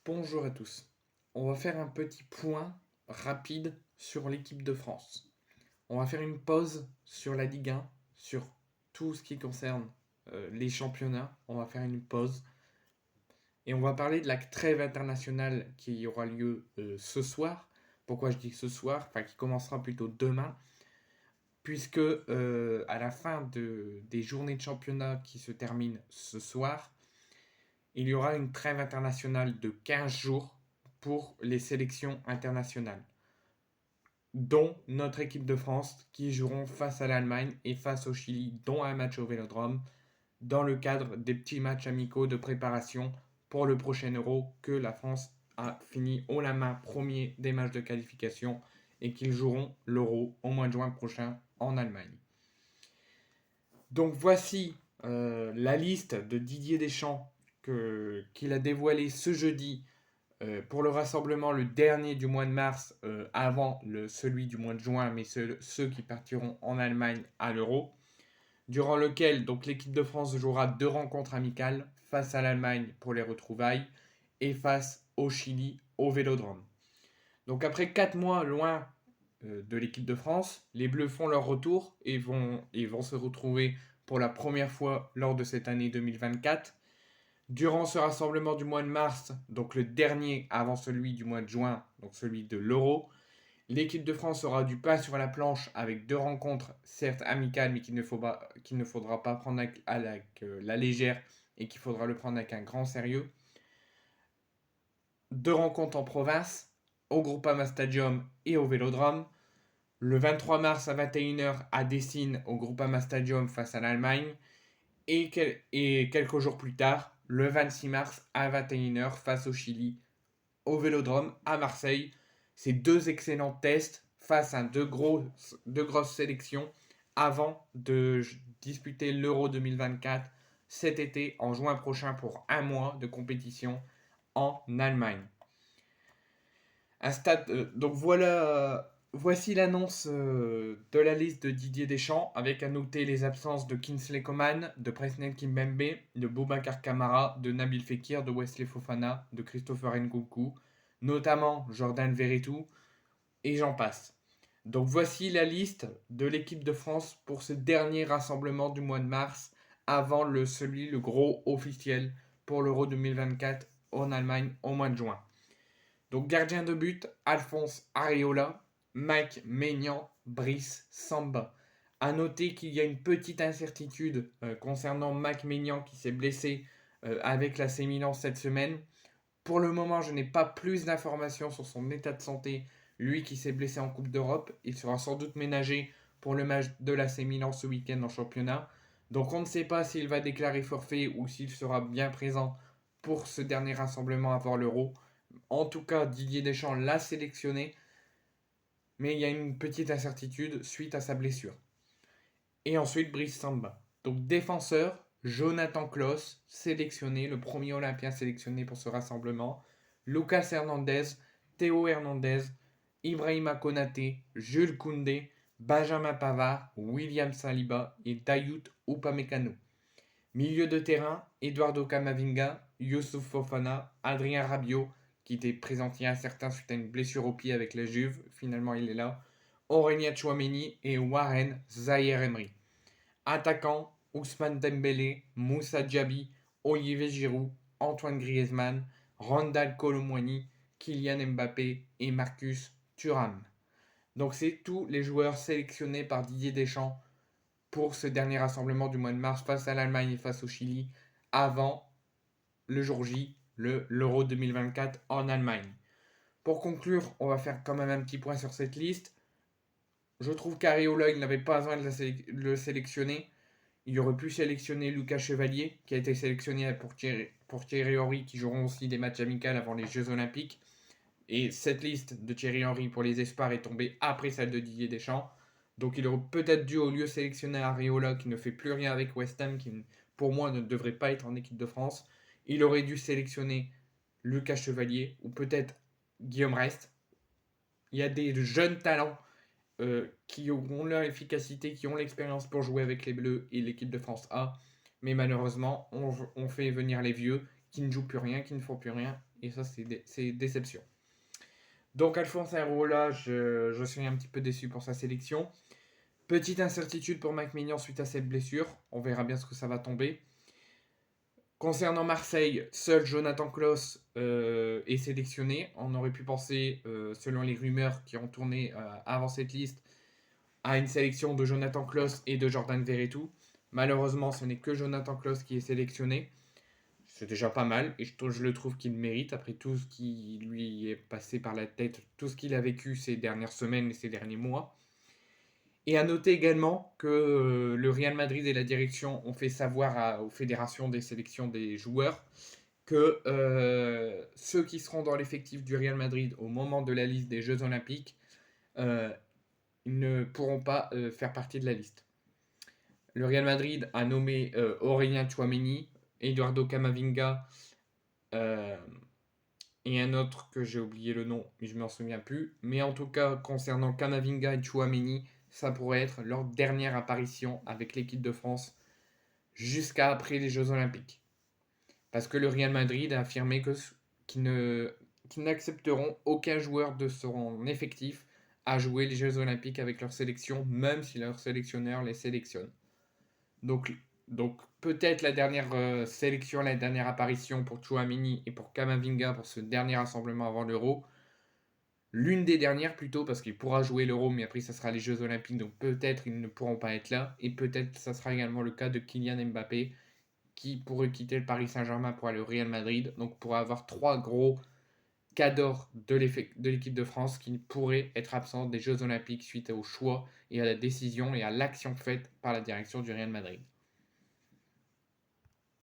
Bonjour à tous. On va faire un petit point rapide sur l'équipe de France. On va faire une pause sur la Ligue 1, sur tout ce qui concerne les championnats. On va faire une pause et on va parler de la trêve internationale qui aura lieu ce soir. Pourquoi je dis ce soir? Enfin, qui commencera plutôt demain, puisque à la fin des journées de championnat qui se terminent ce soir, il y aura une trêve internationale de 15 jours pour les sélections internationales, dont notre équipe de France qui joueront face à l'Allemagne et face au Chili, dont un match au Vélodrome, dans le cadre des petits matchs amicaux de préparation pour le prochain Euro que la France a fini haut la main premier des matchs de qualification et qu'ils joueront l'Euro au mois de juin prochain en Allemagne. Donc voici la liste de Didier Deschamps qu'il a dévoilée ce jeudi pour le rassemblement, le dernier du mois de mars, avant celui du mois de juin, mais ceux qui partiront en Allemagne à l'Euro, durant lequel donc l'équipe de France jouera 2 rencontres amicales face à l'Allemagne pour les retrouvailles et face au Chili au Vélodrome. Donc après 4 mois loin de l'équipe de France, les Bleus font leur retour et vont se retrouver pour la première fois lors de cette année 2024. Durant ce rassemblement du mois de mars, donc le dernier avant celui du mois de juin, donc celui de l'Euro, l'équipe de France aura du pain sur la planche avec 2 rencontres, certes amicales, mais qu'il ne faudra pas prendre avec la légère et qu'il faudra le prendre avec un grand sérieux. 2 rencontres en province, au Groupama Stadium et au Vélodrome. Le 23 mars à 21h à Dessine, au Groupama Stadium face à l'Allemagne. Et quelques jours plus tard, le 26 mars à 21h face au Chili, au Vélodrome à Marseille. C'est 2 excellents tests face à deux grosses sélections avant de disputer l'Euro 2024 cet été en juin prochain pour un mois de compétition en Allemagne. Donc voici l'annonce de la liste de Didier Deschamps, avec à noter les absences de Kingsley Coman, de Presnel Kimpembe, de Boubacar Kamara, de Nabil Fekir, de Wesley Fofana, de Christopher Nkunku, notamment Jordan Veretout, et j'en passe. Donc voici la liste de l'équipe de France pour ce dernier rassemblement du mois de mars, avant le gros officiel pour l'Euro 2024 en Allemagne au mois de juin. Donc gardien de but, Alphonse Areola, Mike Maignan, Brice Samba. A noter qu'il y a une petite incertitude concernant Mike Maignan qui s'est blessé avec l'AC Milan cette semaine. Pour le moment, je n'ai pas plus d'informations sur son état de santé, lui qui s'est blessé en Coupe d'Europe. Il sera sans doute ménagé pour le match de l'AC Milan ce week-end en championnat. Donc on ne sait pas s'il va déclarer forfait ou s'il sera bien présent pour ce dernier rassemblement avant l'Euro. En tout cas, Didier Deschamps l'a sélectionné, mais il y a une petite incertitude suite à sa blessure. Et ensuite, Brice Samba. Donc défenseur, Jonathan Klaus, sélectionné, le premier Olympien sélectionné pour ce rassemblement. Lucas Hernandez, Théo Hernandez, Ibrahima Konaté, Jules Koundé, Benjamin Pavard, William Saliba et Dayot Upamecano. Milieu de terrain, Eduardo Camavinga, Youssouf Fofana, Adrien Rabiot, qui était présenté incertain suite à une blessure au pied avec la Juve, finalement il est là, Aurélien Tchouameni et Warren Zaïre-Emery. Attaquant, Ousmane Dembélé, Moussa Diaby, Olivier Giroud, Antoine Griezmann, Randal Colomwani, Kylian Mbappé et Marcus Thuram. Donc c'est tous les joueurs sélectionnés par Didier Deschamps pour ce dernier rassemblement du mois de mars face à l'Allemagne et face au Chili, avant le jour J, l'Euro 2024 en Allemagne. Pour conclure, on va faire quand même un petit point sur cette liste. Je trouve qu'Areola, il n'avait pas besoin de le sélectionner. Il aurait pu sélectionner Lucas Chevalier, qui a été sélectionné pour Thierry Henry, qui joueront aussi des matchs amicaux avant les Jeux Olympiques. Et cette liste de Thierry Henry pour les espoirs est tombée après celle de Didier Deschamps. Donc il aurait peut-être dû, au lieu sélectionner Areola, qui ne fait plus rien avec West Ham, qui pour moi ne devrait pas être en équipe de France, il aurait dû sélectionner Lucas Chevalier ou peut-être Guillaume Rest. Il y a des jeunes talents qui auront leur efficacité, qui ont l'expérience pour jouer avec les Bleus et l'équipe de France A. Mais malheureusement, on fait venir les vieux qui ne jouent plus rien, qui ne font plus rien. et ça, c'est déception. Donc Alphonse Areola, je suis un petit peu déçu pour sa sélection. Petite incertitude pour Mike Maignan suite à cette blessure. On verra bien ce que ça va tomber. Concernant Marseille, seul Jonathan Klaus est sélectionné. On aurait pu penser, selon les rumeurs qui ont tourné avant cette liste, à une sélection de Jonathan Klaus et de Jordan Verretou. Malheureusement, ce n'est que Jonathan Klaus qui est sélectionné. C'est déjà pas mal et je le trouve qu'il mérite après tout ce qui lui est passé par la tête, tout ce qu'il a vécu ces dernières semaines et ces derniers mois. Et à noter également que le Real Madrid et la direction ont fait savoir aux fédérations des sélections des joueurs que ceux qui seront dans l'effectif du Real Madrid au moment de la liste des Jeux Olympiques, ils ne pourront pas faire partie de la liste. Le Real Madrid a nommé Aurélien Tchouaméni, Eduardo Camavinga et un autre que j'ai oublié le nom, mais je ne m'en souviens plus. Mais en tout cas, concernant Camavinga et Tchouaméni, ça pourrait être leur dernière apparition avec l'équipe de France jusqu'à après les Jeux Olympiques. Parce que le Real Madrid a affirmé qu'ils n'accepteront aucun joueur de son effectif à jouer les Jeux Olympiques avec leur sélection, même si leur sélectionneur les sélectionne. Donc peut-être la dernière sélection, la dernière apparition pour Tchouaméni et pour Camavinga pour ce dernier rassemblement avant l'Euro. L'une des dernières plutôt, parce qu'il pourra jouer l'Euro, mais après ça sera les Jeux Olympiques, donc peut-être ils ne pourront pas être là. Et peut-être ça sera également le cas de Kylian Mbappé, qui pourrait quitter le Paris Saint-Germain pour aller au Real Madrid. Donc pourra avoir 3 gros cadors de l'équipe de France qui pourraient être absents des Jeux Olympiques suite au choix et à la décision et à l'action faite par la direction du Real Madrid.